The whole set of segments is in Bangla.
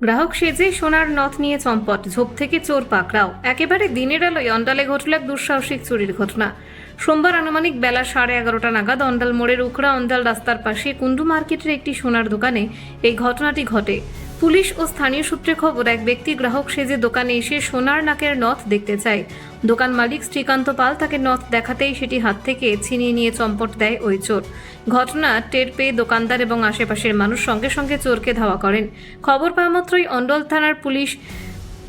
গ্রাহক সেজে সোনার নথ নিয়ে চম্পট, ঝোপ থেকে চোর পাকড়াও। একেবারে দিনের আলোয় অন্ডালে ঘটল এক দুঃসাহসিক চুরির ঘটনা। সোমবার আনুমানিক বেলা 11:30 নাগাদ অন্ডাল মোড়ের উখড়া অন্ডাল রাস্তার পাশে কুন্ডু মার্কেটের একটি সোনার দোকানে এই ঘটনাটি ঘটে। পুলিশ ও স্থানীয় সূত্রে খবর, এক ব্যক্তি গ্রাহক সেজে দোকানে এসে সোনার নাকের নথ দেখতে চায়। দোকান মালিক শ্রীকান্ত পাল তাকে নথ দেখাতেই সেটি হাত থেকে ছিনিয়ে নিয়ে চম্পট দেয় ওই চোর। ঘটনা টের পেয়ে দোকানদার এবং আশেপাশের মানুষ সঙ্গে সঙ্গে চোরকে ধাওয়া করেন। খবর পাওয়া মাত্রই অন্ডল থানার পুলিশ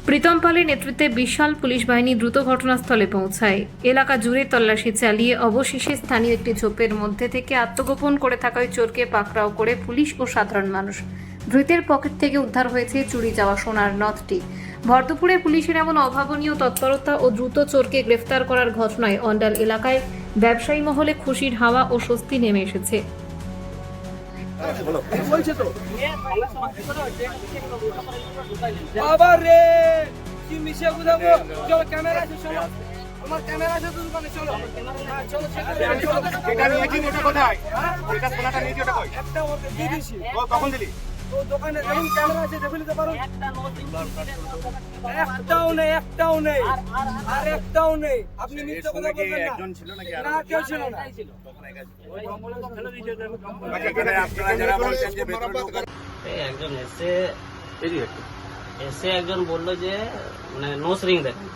প্রীতম পালের নেতৃত্বে বিশাল পুলিশ বাহিনী দ্রুত ঘটনাস্থলে পৌঁছায়। এলাকা জুড়ে তল্লাশি চালিয়ে অবশেষে স্থানীয় একটি ঝোপের মধ্যে থেকে আত্মগোপন করে থাকা ওই চোরকে পাকড়াও করে পুলিশ ও সাধারণ মানুষ। ধৃতের পকেট থেকে উদ্ধার হয়েছে চুরি যাওয়া সোনার নথটি। ভরদুপুরে পুলিশের এমন অভাবনীয় তৎপরতা ও দ্রুত চোরকে গ্রেফতার করার ঘটনায় অন্ডাল এলাকায় ব্যবসায়ী মহলে খুশির হাওয়া ও স্বস্তি নেমে এসেছে। বাবা রে কি মিশে বুঝাবো, চলো ক্যামেরা আছে, চলো আমার ক্যামেরা আছে, তো দোকানে চলো, হ্যাঁ চলো এটা নিয়ে কি ওটা কোথায়? এটা সোনাটা নিয়ে কি ওটা কই? একটা ওকে দিয়ে দিছি। ও কখন দিলি? তো দোকানে দেখুন ক্যামেরা আছে, দেখে নিতে পারো। একটাও নেই আর একটাও নেই। আপনি মিথ্যা কথা বলবেন না। একজন ছিল নাকি না, কেউ ছিল না। এখানে আপনারা যারা বলছেন যে একজন এসে একজন বললো যে মানে নোজ রিং দেখেন,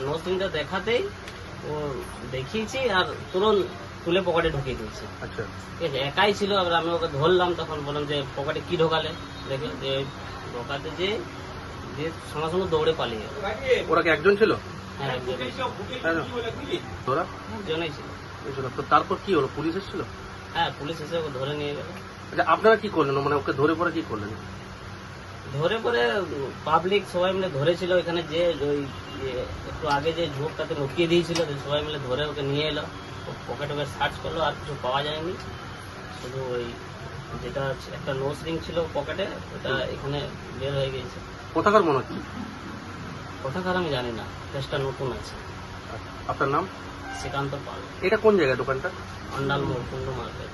নোজ রিংটা দেখাতেই ও দেখিয়েছি আর তুরন্ত তুলে পকেটে ঢুকিয়ে দিয়েছি। আচ্ছা, ঠিক আছে, একাই ছিল। এবার আমি ওকে ধরলাম, তখন বললাম যে পকেটে কি ঢোকালে, দেখে যে ঢোকাতে যে সঙ্গে সঙ্গে দৌড়ে পালিয়ে গেল। ওরা কি একজন ছিল? হ্যাঁ, একজনই ছিল। তো তারপর কি হলো? পুলিশ এসেছিল? হ্যাঁ, পুলিশ এসে ওকে ধরে নিয়ে গেল। আচ্ছা, আপনারা কি করলেন? মানে ওকে ধরে পরে কি করলেন? ধরে পরে পাবলিক সবাই মিলে ধরেছিল। এখানে যে ওই একটু আগে যে ঝোপটাতে লুকিয়ে দিয়েছিল, সবাই মিলে ধরে ওকে নিয়ে এলো। পকেটে সার্চ করলো, আর কিছু পাওয়া যায়নি। শুধু ওই যেটা একটা নোজ রিং ছিল পকেটে, ওটা এখানে বের হয়ে গেছে। কোথাকার মনে হচ্ছে? কোথাকার আমি জানি না, কেসটা নতুন আছে। আপনার নাম? শ্রীকান্ত পাল। এটা কোন জায়গায় দোকানটা? অন্ডাল মোড়, কুন্ডু মার্কেট।